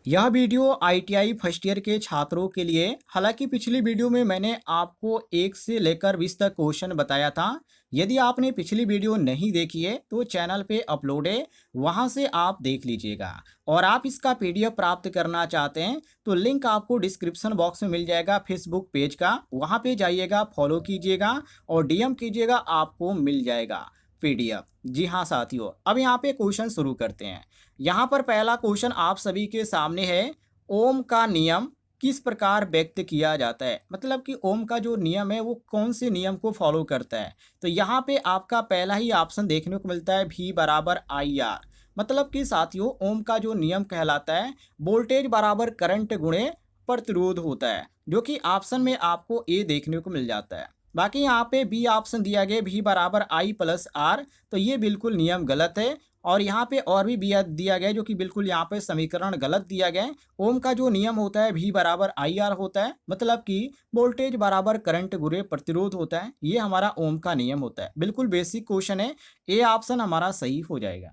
यह video ITI first year के छात्रों के लिए। हालांकि पिछली वीडियो में मैंने आपको 1 से लेकर 20 तक क्वेश्चन बताया था। यदि आपने पिछली वीडियो नहीं देखी है तो चैनल पे अपलोड है, वहां से आप देख लीजिएगा। और आप इसका पीडीएफ प्राप्त करना चाहते हैं तो लिंक आपको डिस्क्रिप्शन बॉक्स में मिल जाएगा फेसबुक पेज का, वहां पे जाइएगा, फॉलो कीजिएगा और डीएम कीजिएगा, आपको मिल जाएगा पीडीएफ। जी हाँ साथियों, अब यहाँ पे क्वेश्चन शुरू करते हैं। यहाँ पर पहला क्वेश्चन आप सभी के सामने है। ओम का नियम किस प्रकार व्यक्त किया जाता है, मतलब कि ओम का जो नियम है वो कौन से नियम को फॉलो करता है। तो यहाँ पे आपका पहला ही ऑप्शन देखने को मिलता है, V बराबर आई आर। मतलब कि साथियों ओम का जो नियम कहलाता है वोल्टेज बराबर करंट गुणे प्रतिरोध होता है, जो कि ऑप्शन में आपको ए देखने को मिल जाता है। बाकी यहाँ पे बी ऑप्शन दिया गया V बराबर आई प्लस आर, तो ये बिल्कुल नियम गलत है। और यहाँ पे और भी दिया गया है जो कि बिल्कुल यहाँ पे समीकरण गलत दिया गया है। ओम का जो नियम होता है V बराबर आई आर होता है, मतलब कि वोल्टेज बराबर करंट गुणे प्रतिरोध होता है। ये हमारा ओम का नियम होता है। बिल्कुल बेसिक क्वेश्चन है, ए ऑप्शन हमारा सही हो जाएगा।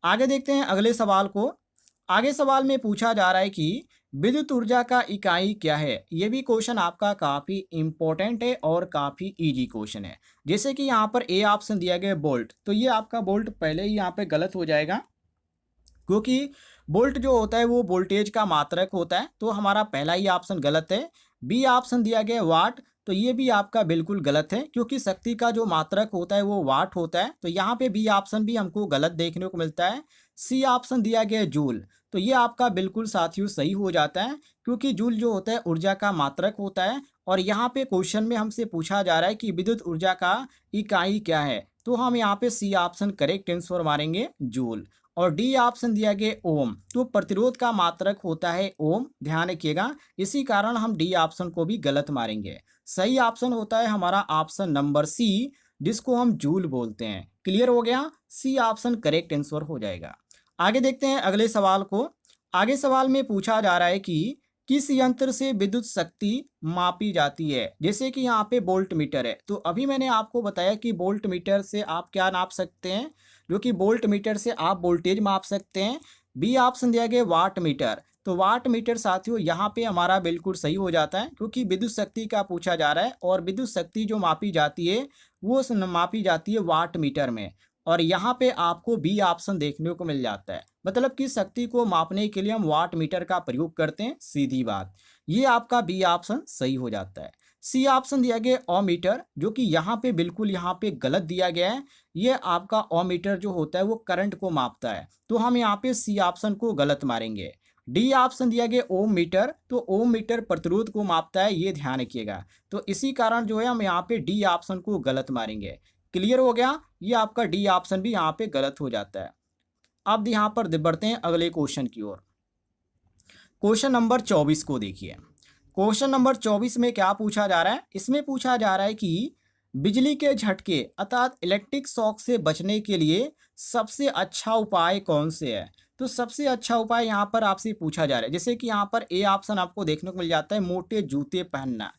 आगे देखते हैं अगले सवाल को। आगे सवाल में पूछा जा रहा है कि विद्युत ऊर्जा का इकाई क्या है। ये भी क्वेश्चन आपका काफी इंपॉर्टेंट है और काफी इजी क्वेश्चन है। जैसे कि यहाँ पर ए ऑप्शन दिया गया वोल्ट, तो ये आपका वोल्ट पहले ही यहाँ पे गलत हो जाएगा, क्योंकि वोल्ट जो होता है वो वोल्टेज का मात्रक होता है, तो हमारा पहला ही ऑप्शन गलत है। बी ऑप्शन दिया गया वाट, तो ये भी आपका बिल्कुल गलत है, क्योंकि शक्ति का जो मात्रक होता है वो वाट होता है, तो यहाँ पे बी ऑप्शन भी हमको गलत देखने को मिलता है। सी ऑप्शन दिया गया जूल, तो ये आपका बिल्कुल साथियों सही हो जाता है, क्योंकि जूल जो होता है ऊर्जा का मात्रक होता है। और यहाँ पे क्वेश्चन में हमसे पूछा जा रहा है कि विद्युत ऊर्जा का इकाई क्या है, तो हम यहाँ पे सी ऑप्शन करेक्ट आंसर मारेंगे जूल। और डी ऑप्शन दिया गया ओम, तो प्रतिरोध का मात्रक होता है ओम, ध्यान रखिएगा। इसी कारण हम डी ऑप्शन को भी गलत मारेंगे। सही ऑप्शन होता है हमारा ऑप्शन नंबर सी, जिसको हम जूल बोलते हैं। क्लियर हो गया, सी ऑप्शन करेक्ट आंसर हो जाएगा। आगे देखते हैं अगले सवाल को। आगे सवाल में पूछा जा रहा है कि किस यंत्र से विद्युत शक्ति मापी जाती है। जैसे कि यहाँ पे वोल्ट मीटर है, तो अभी मैंने आपको बताया कि वोल्ट मीटर से आप क्या नाप सकते हैं, जो कि वोल्ट मीटर से आप वोल्टेज माप सकते हैं। बी ऑप्शन दिया गया वाट मीटर, तो वाट मीटर साथियों यहाँ पे हमारा बिल्कुल सही हो जाता है, क्योंकि विद्युत शक्ति का पूछा जा रहा है और विद्युत शक्ति जो मापी जाती है वो मापी जाती है वाट मीटर में। और यहाँ पे आपको बी ऑप्शन देखने को मिल जाता है, मतलब कि शक्ति को मापने के लिए हम वाट मीटर का प्रयोग करते हैं, सीधी बात। ये आपका बी ऑप्शन सही हो जाता है। सी ऑप्शन दिया गया ओ मीटर, जो कि यहाँ पे बिल्कुल यहाँ पे गलत दिया गया है। ये आपका ओ मीटर जो होता है वो करंट को मापता है, तो हम यहाँ पे सी ऑप्शन को गलत मारेंगे। डी ऑप्शन दिया गया ओम मीटर, तो ओम मीटर प्रतिरोध को मापता है, ये ध्यान रखिएगा। तो इसी कारण जो है हम यहाँ पे डी ऑप्शन को गलत मारेंगे। क्लियर हो गया, ये आपका डी ऑप्शन भी यहाँ पे गलत हो जाता है। अब यहाँ पर बढ़ते हैं अगले क्वेश्चन की ओर। क्वेश्चन नंबर 24 को देखिए। क्वेश्चन नंबर 24 में क्या पूछा जा रहा है, इसमें पूछा जा रहा है कि बिजली के झटके अर्थात इलेक्ट्रिक शॉक से बचने के लिए सबसे अच्छा उपाय कौन से है। तो सबसे अच्छा उपाय यहाँ पर आपसे पूछा जा रहा है। जैसे कि यहाँ पर ए ऑप्शन आपको देखने को मिल जाता है मोटे जूते पहनना,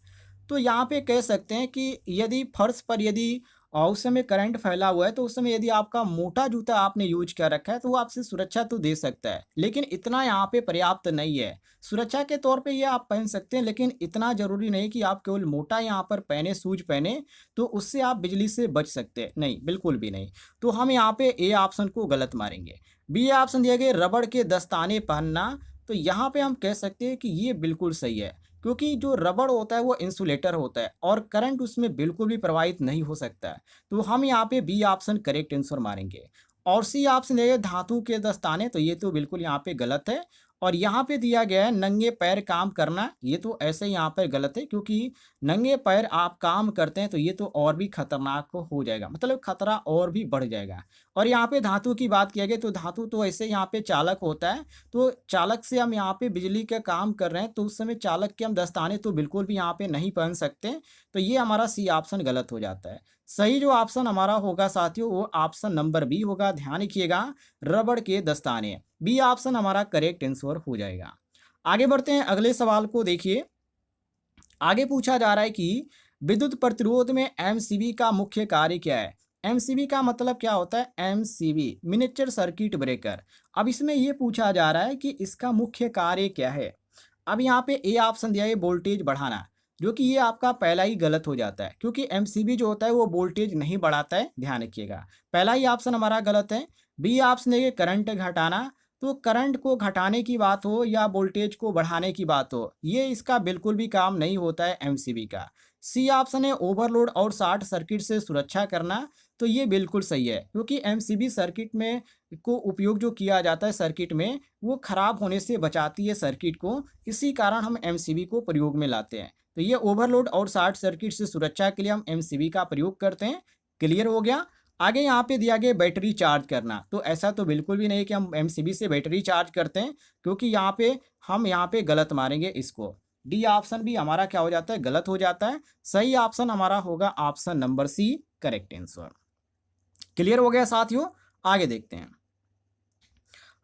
तो यहाँ पे कह सकते हैं कि यदि फर्श पर यदि उस समय करंट फैला हुआ है, तो उस समय यदि आपका मोटा जूता आपने यूज कर रखा है तो वो आपसे सुरक्षा तो दे सकता है, लेकिन इतना यहाँ पे पर्याप्त नहीं है। सुरक्षा के तौर पे ये आप पहन सकते हैं, लेकिन इतना जरूरी नहीं कि आप केवल मोटा यहाँ पर पहने, शूज पहने, तो उससे आप बिजली से बच सकते हैं, नहीं, बिल्कुल भी नहीं। तो हम यहाँ पे ए ऑप्शन को गलत मारेंगे। बी ऑप्शन दिया गया रबड़ के दस्ताने पहनना, तो यहाँ पे हम कह सकते हैं कि ये बिल्कुल सही है, क्योंकि जो रबड़ होता है वो इंसुलेटर होता है और करंट उसमें बिल्कुल भी प्रवाहित नहीं हो सकता है, तो हम यहाँ पे बी ऑप्शन करेक्ट आंसर मारेंगे। और सी ऑप्शन है धातु के दस्ताने, तो ये तो बिल्कुल यहाँ पे गलत है। और यहाँ पे दिया गया है नंगे पैर काम करना, ये तो ऐसे ही यहाँ पे गलत है, क्योंकि नंगे पैर आप काम करते हैं तो ये तो और भी खतरनाक हो जाएगा, मतलब खतरा और भी बढ़ जाएगा। और यहाँ पे धातु की बात किया गया, तो धातु तो ऐसे यहाँ पे चालक होता है, तो चालक से हम यहाँ पे बिजली का काम कर रहे हैं, तो उस समय चालक के हम दस्ताने तो बिल्कुल भी यहाँ पे नहीं पहन सकते, तो ये हमारा सी ऑप्शन गलत हो जाता है। सही जो ऑप्शन हमारा होगा साथियों वो ऑप्शन नंबर बी होगा, ध्यान रखिएगा, रबड़ के दस्ताने। बी ऑप्शन हमारा करेक्ट आंसर हो जाएगा। आगे बढ़ते हैं अगले सवाल को देखिए। आगे पूछा जा रहा है कि विद्युत प्रतिरोध में एमसीबी का मुख्य कार्य क्या है। एमसीबी का मतलब क्या होता है? MCB miniature circuit breaker. अब इसमें ये पूछा जा रहा है कि इसका मुख्य कार्य क्या है। अब यहाँ पे ए ऑप्शन दिया है वोल्टेज बढ़ाना, जो कि ये आपका पहला ही गलत हो जाता है, क्योंकि एमसीबी जो होता है वो वोल्टेज नहीं बढ़ाता है, ध्यान रखिएगा। पहला ही ऑप्शन हमारा गलत है। बी ऑप्शन है करंट घटाना, तो करंट को घटाने की बात हो या वोल्टेज को बढ़ाने की बात हो, ये इसका बिल्कुल भी काम नहीं होता है एमसीबी का। सी ऑप्शन है ओवरलोड और शॉर्ट सर्किट से सुरक्षा करना, तो ये बिल्कुल सही है, क्योंकि एमसीबी सर्किट में को उपयोग जो किया जाता है सर्किट में, वो खराब होने से बचाती है सर्किट को, इसी कारण हम एमसीबी को प्रयोग में लाते हैं। तो ये ओवरलोड और शॉर्ट सर्किट से सुरक्षा के लिए हम एमसीबी का प्रयोग करते हैं। क्लियर हो गया। आगे यहाँ पे दिया गया बैटरी चार्ज करना, तो ऐसा तो बिल्कुल भी नहीं कि हम एमसीबी से बैटरी चार्ज करते हैं, क्योंकि यहाँ पे गलत मारेंगे इसको। डी ऑप्शन भी हमारा क्या हो जाता है? गलत हो जाता है। सही ऑप्शन हमारा होगा option number C, correct answer. Clear हो गया साथियों। आगे देखते हैं।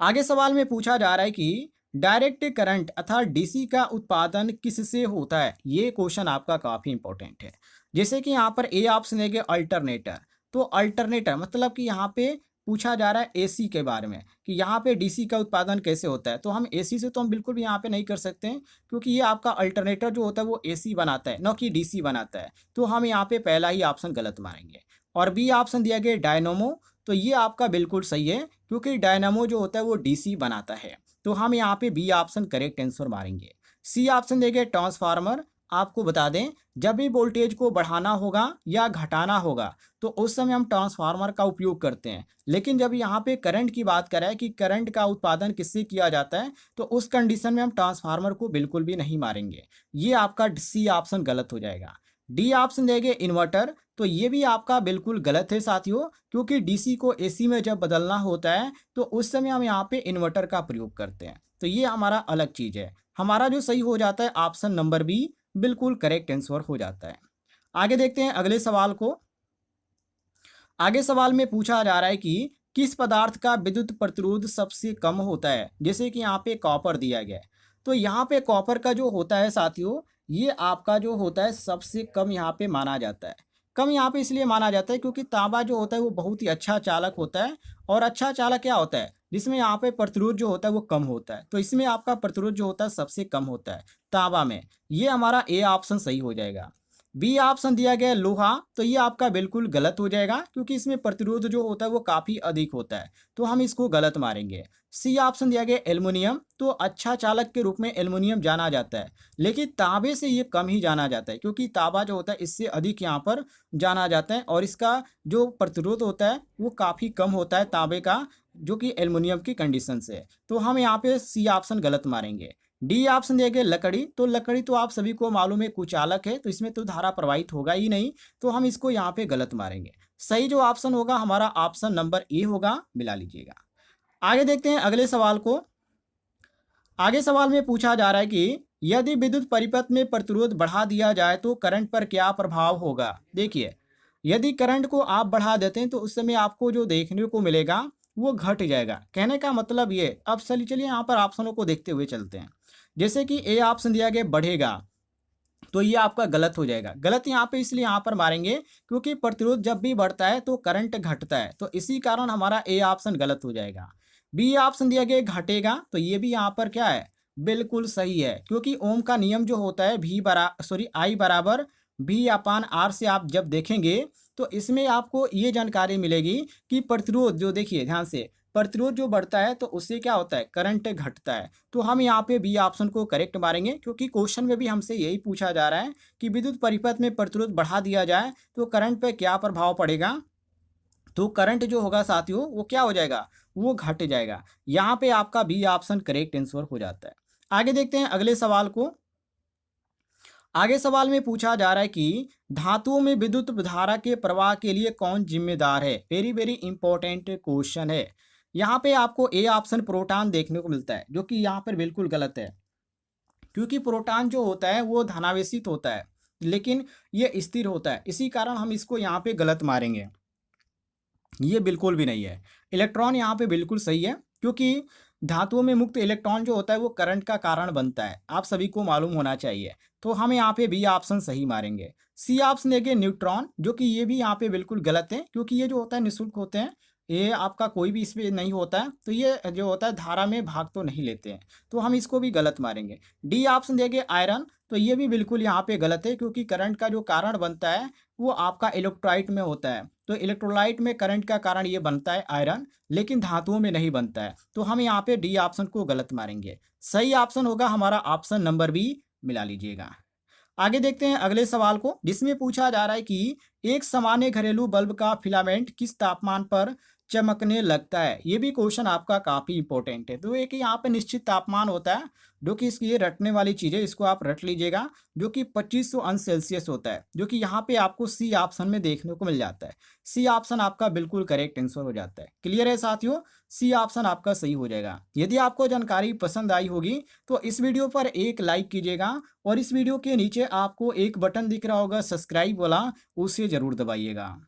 आगे सवाल में पूछा जा रहा है कि डायरेक्ट करंट अर्थात डीसी का उत्पादन किससे होता है? ये क्वेश्चन आपका काफी इंपॉर्टेंट है। जैसे कि यहाँ पर ए ऑप्शन है अल्टरनेटर, तो अल्टरनेटर मतलब कि यहाँ पे पूछा जा रहा है एसी के बारे में कि यहाँ पे डीसी का उत्पादन कैसे होता है। तो हम एसी से तो हम बिल्कुल भी यहाँ पे नहीं कर सकते हैं, क्योंकि ये आपका अल्टरनेटर जो होता है वो एसी बनाता है, न कि डीसी बनाता है। तो हम यहाँ पे पहला ही ऑप्शन गलत मारेंगे। और बी ऑप्शन दिया गया डायनोमो, तो ये आपका बिल्कुल सही है, क्योंकि डायनामो जो होता है वो डीसी बनाता है। तो हम यहाँ पे बी ऑप्शन करेक्ट आंसर मारेंगे। सी ऑप्शन देंगे ट्रांसफार्मर। आपको बता दें, जब भी वोल्टेज को बढ़ाना होगा या घटाना होगा तो उस समय हम ट्रांसफार्मर का उपयोग करते हैं। लेकिन जब यहाँ पे करंट की बात करें कि करंट का उत्पादन किससे किया जाता है, तो उस कंडीशन में हम ट्रांसफार्मर को बिल्कुल भी नहीं मारेंगे। ये आपका सी ऑप्शन गलत हो जाएगा। डी ऑप्शन देंगे इन्वर्टर, तो ये भी आपका बिल्कुल गलत है साथियों, क्योंकि डीसी को एसी में जब बदलना होता है तो उस समय हम यहाँ पे इन्वर्टर का प्रयोग करते हैं। तो ये हमारा अलग चीज़ है। हमारा जो सही हो जाता है ऑप्शन नंबर बी, बिल्कुल करेक्ट आंसर हो जाता है। आगे देखते हैं अगले सवाल को। आगे सवाल में पूछा जा रहा है कि किस पदार्थ का विद्युत प्रतिरोध सबसे कम होता है? जैसे कि यहाँ पे कॉपर दिया गया है, तो यहाँ पे कॉपर का जो होता है साथियों, ये आपका जो होता है सबसे कम यहाँ पे माना जाता है। कम यहाँ पे इसलिए माना जाता है क्योंकि तांबा जो होता है वो बहुत ही अच्छा चालक होता है, और अच्छा चालक क्या होता है? जिसमें यहाँ पे प्रतिरोध जो होता है वो कम होता है, तो इसमें आपका प्रतिरोध जो होता है सबसे कम होता है तांबा में। ये हमारा ए ऑप्शन सही हो जाएगा। बी ऑप्शन दिया गया है लोहा, तो ये आपका बिल्कुल गलत हो जाएगा, क्योंकि इसमें प्रतिरोध जो होता है वो काफ़ी अधिक होता है, तो हम इसको गलत मारेंगे। सी ऑप्शन दिया गया एल्युमिनियम, तो अच्छा चालक के रूप में एल्युमिनियम जाना जाता है, लेकिन तांबे से ये कम ही जाना जाता है, क्योंकि तांबा जो होता है इससे अधिक यहाँ पर जाना जाता है, और इसका जो प्रतिरोध होता है वो काफ़ी कम होता है तांबे का, जो कि एल्युमिनियम की कंडीशन से। तो हम यहाँ पे सी ऑप्शन गलत मारेंगे। डी ऑप्शन दिया गया लकड़ी, तो लकड़ी तो आप सभी को मालूम है कुचालक है, तो इसमें तो धारा प्रवाहित होगा ही नहीं, तो हम इसको यहाँ पे गलत मारेंगे। सही जो ऑप्शन होगा हमारा ऑप्शन नंबर ए होगा, मिला लीजिएगा। आगे देखते हैं अगले सवाल को। आगे सवाल में पूछा जा रहा है कि यदि विद्युत परिपथ में प्रतिरोध बढ़ा दिया जाए तो करंट पर क्या प्रभाव होगा? देखिए, यदि करंट को आप बढ़ा देते हैं तो उस समय आपको जो देखने को मिलेगा वो घट जाएगा। कहने का मतलब ये, अब चलिए यहाँ पर ऑप्शनों को देखते हुए चलते हैं। जैसे कि ए ऑप्शन दिया गया बढ़ेगा, तो ये आपका गलत हो जाएगा। गलत यहाँ पे इसलिए यहाँ पर मारेंगे क्योंकि प्रतिरोध जब भी बढ़ता है तो करंट घटता है, तो इसी कारण हमारा ए ऑप्शन गलत हो जाएगा। बी ऑप्शन दिया गया घटेगा, तो ये भी यहाँ पर क्या है? बिल्कुल सही है, क्योंकि ओम का नियम जो होता है आई बराबर भी अपान आर से आप जब देखेंगे तो इसमें आपको ये जानकारी मिलेगी कि प्रतिरोध जो, देखिए ध्यान से, प्रतिरोध जो बढ़ता है तो उससे क्या होता है? करंट घटता है। तो हम यहाँ पे बी ऑप्शन को करेक्ट मारेंगे, क्योंकि क्वेश्चन में भी हमसे यही पूछा जा रहा है कि विद्युत परिपथ में प्रतिरोध बढ़ा दिया जाए तो करंट पे क्या प्रभाव पड़ेगा। तो करंट जो होगा साथियों वो क्या हो जाएगा? वो घट जाएगा। यहाँ पे आपका बी ऑप्शन करेक्ट आंसर हो जाता है। आगे देखते हैं अगले सवाल को। आगे सवाल में पूछा जा रहा है कि धातुओं में विद्युत धारा के प्रवाह के लिए कौन जिम्मेदार है? वेरी वेरी इंपॉर्टेंट क्वेश्चन है। यहाँ पे आपको ए ऑप्शन प्रोटॉन देखने को मिलता है, जो कि यहाँ पर बिल्कुल गलत है, क्योंकि प्रोटॉन जो होता है वो धनावेशित होता है, लेकिन ये स्थिर होता है, इसी कारण हम इसको यहाँ पे गलत मारेंगे। ये बिल्कुल भी नहीं है। इलेक्ट्रॉन यहाँ पे बिल्कुल सही है, क्योंकि धातुओं में मुक्त इलेक्ट्रॉन जो होता है वो करंट का कारण बनता है, आप सभी को मालूम होना चाहिए। तो हम यहाँ पे बी ऑप्शन सही मारेंगे। सी ऑप्शन देंगे न्यूट्रॉन, जो कि ये भी यहाँ पे बिल्कुल गलत है, क्योंकि ये जो होता है निःशुल्क होते हैं, ये आपका कोई भी इसमें नहीं होता है, तो ये जो होता है धारा में भाग तो नहीं लेते हैं, तो हम इसको भी गलत मारेंगे। डी ऑप्शन देंगे आयरन, तो ये भी बिल्कुल यहाँ पे गलत है, क्योंकि करंट का जो कारण बनता है वो आपका इलेक्ट्रोलाइट में होता है, तो इलेक्ट्रोलाइट में करंट का कारण ये बनता है आयरन, लेकिन धातुओं में नहीं बनता है, तो हम यहाँ पे डी ऑप्शन को गलत मारेंगे। सही ऑप्शन होगा हमारा ऑप्शन नंबर बी, मिला लीजिएगा। आगे देखते हैं अगले सवाल को, जिसमें पूछा जा रहा है कि एक सामान्य घरेलू बल्ब का फिलामेंट किस तापमान पर चमकने लगता है। ये भी क्वेश्चन आपका काफी इंपॉर्टेंट है। तो एक यहाँ पे निश्चित तापमान होता है, जो कि इसकी ये रटने वाली चीज है, इसको आप रट लीजिएगा, जो कि 2500 अंश सेल्सियस होता है, जो कि यहाँ पे आपको सी ऑप्शन में देखने को मिल जाता है। सी ऑप्शन आपका बिल्कुल करेक्ट आंसर हो जाता है। क्लियर है साथियों, सी ऑप्शन आपका सही हो जाएगा। यदि आपको जानकारी पसंद आई होगी तो इस वीडियो पर एक लाइक कीजिएगा, और इस वीडियो के नीचे आपको एक बटन दिख रहा होगा सब्सक्राइब वाला, उसे जरूर दबाइएगा।